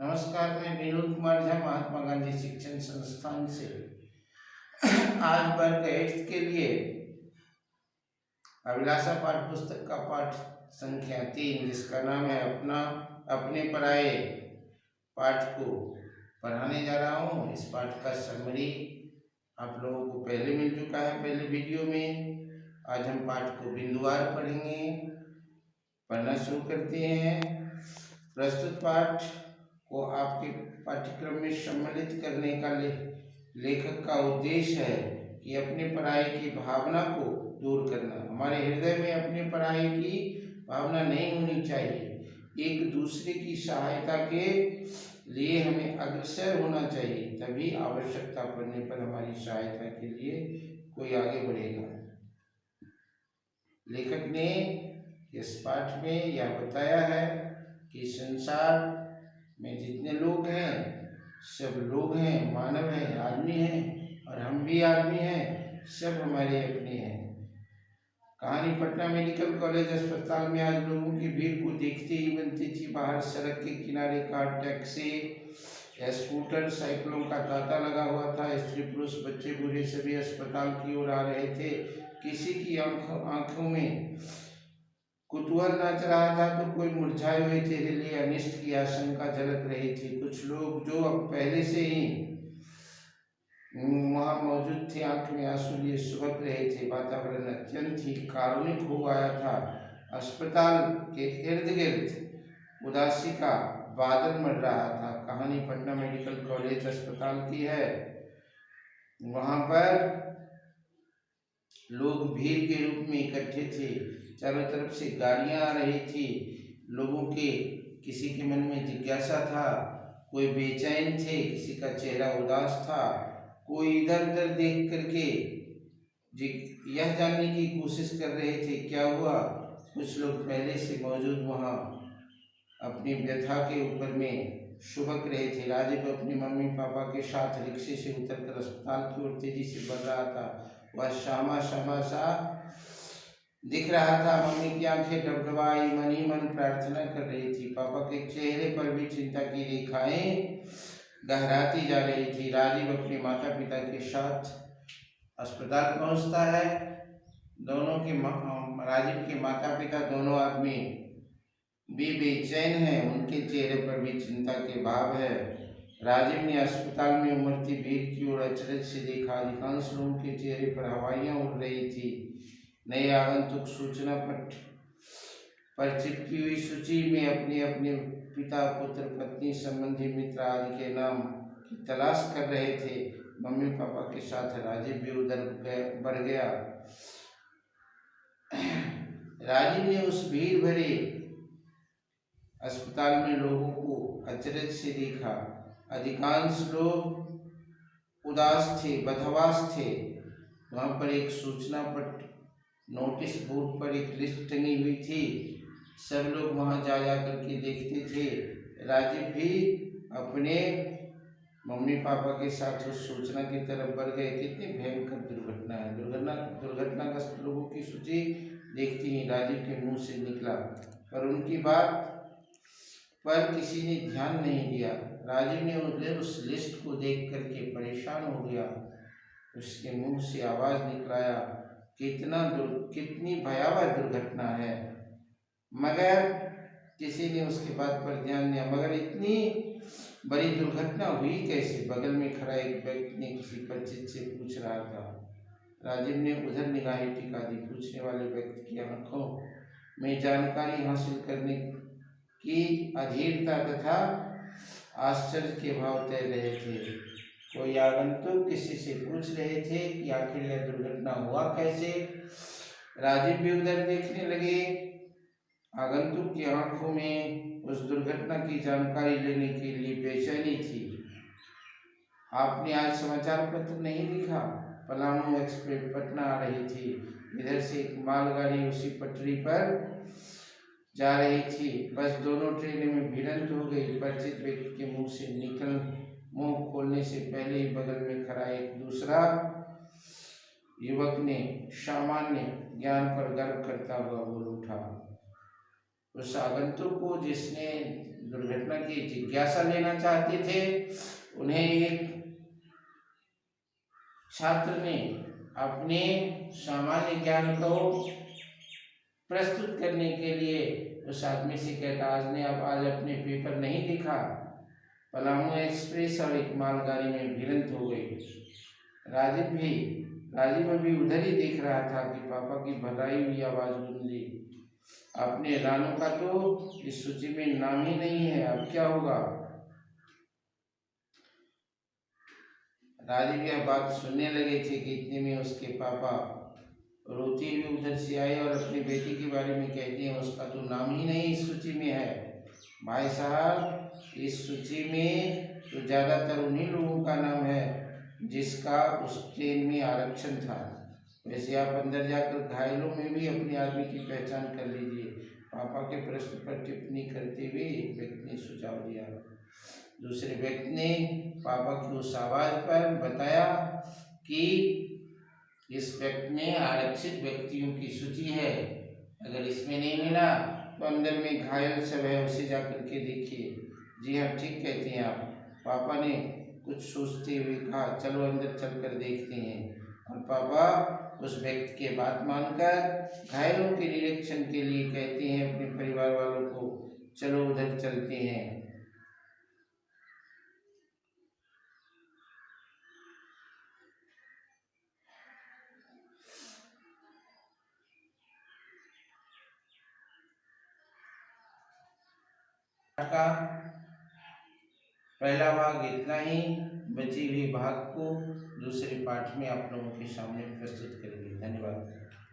नमस्कार, मैं विनोद कुमार झा महात्मा गांधी शिक्षण संस्थान से आज वर्ग 8 के लिए अभिलाषा पाठ पुस्तक का पाठ संख्या 3 जिसका नाम है अपना अपने पराए पाठ को पढ़ाने जा रहा हूँ। इस पाठ का समरी आप लोगों को पहले मिल चुका है पहले वीडियो में। आज हम पाठ को बिंदुवार पढ़ेंगे। पढ़ना शुरू करते हैं। प्रस्तुत पाठ को आपके पाठ्यक्रम में सम्मिलित करने का लेखक का उद्देश्य है कि अपने पराये की भावना को दूर करना। हमारे हृदय में अपने पराये की भावना नहीं होनी चाहिए। एक दूसरे की सहायता के लिए हमें अग्रसर होना चाहिए, तभी आवश्यकता पड़ने पर हमारी सहायता के लिए कोई आगे बढ़ेगा। लेखक ने इस पाठ में यह बताया है कि संसार में जितने लोग हैं सब लोग हैं, मानव हैं, आदमी हैं और हम भी आदमी हैं, सब हमारे अपने हैं। कहानी पटना मेडिकल कॉलेज अस्पताल में आज लोगों की भीड़ को देखते ही बनती थी। बाहर सड़क के किनारे कार, टैक्सी, स्कूटर, साइकिलों का तांता लगा हुआ था। स्त्री पुरुष बच्चे बूढ़े सभी अस्पताल की ओर आ रहे थे। किसी की आंखों में कुतूहल नाच रहा था तो कोई मुरझाए हुए चेहरे लिए अनिष्ट की आशंका झलक रही थी। कुछ लोग जो अब पहले से ही वहां मौजूद थे आंख में आंसू लिए सुबक रहे थे। वातावरण अत्यंत ही कारुणिक हो आया था। अस्पताल के इर्द गिर्द उदासी का बादल मर रहा था। कहानी पटना मेडिकल कॉलेज अस्पताल की है। वहां पर लोग भीड़ के रूप में इकट्ठे थे। चारों तरफ से गाड़ियां आ रही थी। लोगों के किसी के मन में जिज्ञासा था, कोई बेचैन थे, किसी का चेहरा उदास था, कोई इधर उधर देख करके यह जानने की कोशिश कर रहे थे क्या हुआ। कुछ लोग पहले से मौजूद वहां अपनी व्यथा के ऊपर में शुभक रहे थे। राजीव अपनी मम्मी पापा के साथ रिक्शे से उतरकर अस्पताल की ओर तेजी से बढ़ रहा था। वह श्यामा सा दिख रहा था। मम्मी की आंखें डबडबाई मन ही मन प्रार्थना कर रही थी। पापा के चेहरे पर भी चिंता की रेखाएं गहराती जा रही थी। राजीव अपने माता पिता के साथ अस्पताल पहुंचता है। राजीव के माता पिता दोनों आदमी भी बेचैन हैं। उनके चेहरे पर भी चिंता के भाव है। राजीव ने अस्पताल में उमड़ती भीड़ की ओर अचरज से देखा। अधिकांश लोगों के चेहरे पर हवाइयां उड़ रही थी। नए आगंतुक सूचना पट पर चिपकी हुई सूची में अपने अपने पिता, पुत्र, पत्नी, संबंधी, मित्र आदि के नाम की तलाश कर रहे थे। मम्मी पापा के साथ राजीव भी उधर बढ़ गया। राजीव ने उस भीड़ भरे अस्पताल में लोगों को अचरज से देखा। अधिकांश लोग उदास थे, बदहवास थे। वहां पर एक सूचना पट नोटिस बोर्ड पर एक लिस्ट टंगी हुई थी। सब लोग वहां जा करके देखते थे। राजीव भी अपने मम्मी पापा के साथ उस सूचना की तरफ बढ़ गए। कितनी भयंकर दुर्घटना है। दुर्घटनाग्रस्त लोगों की सूची देखते ही राजीव के मुंह से निकला, पर उनकी बात पर किसी ने ध्यान नहीं दिया। राजीव ने उस लिस्ट को देख करके परेशान हो गया। उसके मुंह से आवाज निकलाया, कितनी भयावह दुर्घटना है। मगर किसी ने उसके बात पर ध्यान दिया। मगर इतनी बड़ी दुर्घटना हुई कैसे? बगल में खड़ा एक व्यक्ति ने किसी परिचित से पूछ रहा था। राजीव ने उधर निगाहें टिका दी। पूछने वाले व्यक्ति की आंखों में जानकारी हासिल करने की अधीरता तथा आश्चर्य के भाव तैर रहे थे। कोई आगंतुक किसी से पूछ रहे थे कि आखिर यह दुर्घटना हुआ कैसे। राजीव भी उधर देखने लगे। आगंतुक की आंखों में उस दुर्घटना की जानकारी लेने के लिए बेचैनी थी। आपने आज समाचार पत्र नहीं देखा? पलामू एक्सप्रेस पटना आ रही थी। इधर से एक मालगाड़ी उसी पटरी पर जा रही थी। बस दोनों ट्रेनों में भिड़ंत हो गई। परिचित व्यक्ति के मुंह से मुंह खोलने से पहले ही बगल में खड़ा एक दूसरा युवक ने सामान्य ज्ञान पर गर्व करता हुआ बोल उठा, उस आगंतुक को जिसने दुर्घटना की जिज्ञासा लेना चाहते थे, उन्हें एक छात्र ने अपने सामान्य ज्ञान को प्रस्तुत करने के लिए उस आदमी से कहता, आज अपने पेपर नहीं दिखा। पलामू एक्सप्रेस और एक मालगाड़ी में भिड़ंत हो गई। राजीव अभी उधर ही देख रहा था कि पापा की भलाई हुई आवाज गूंजी, अपने रानू का तो इस सूची में नाम ही नहीं है, अब क्या होगा। राजीव यह बात सुनने लगे थे कि इतने में उसके पापा रोते हुए उधर से आए और अपनी बेटी के बारे में कहते हैं, उसका तो नाम ही नहीं इस सूची में है। भाई साहब, इस सूची में तो ज़्यादातर उन्हीं लोगों का नाम है जिसका उस ट्रेन में आरक्षण था। वैसे आप अंदर जाकर घायलों में भी अपने आदमी की पहचान कर लीजिए। पापा के प्रश्न पर टिप्पणी करते हुए एक व्यक्ति ने सुझाव दिया। दूसरे व्यक्ति ने पापा की उस आवाज पर बताया कि इस व्यक्ति में आरक्षित व्यक्तियों की सूची है, अगर इसमें नहीं मिला तो अंदर में घायल सब है, उसे जाकर के देखिए। जी हाँ, ठीक कहते हैं आप। पापा ने कुछ सोचते हुए कहा, चलो अंदर चलकर देखते हैं। और पापा उस व्यक्ति के बात मानकर घायलों के निरीक्षण के लिए कहते हैं अपने परिवार वालों को, चलो उधर चलते हैं। का पहला भाग इतना ही। बची हुई भाग को दूसरे पाठ में आप लोगों के सामने प्रस्तुत करेंगे। धन्यवाद।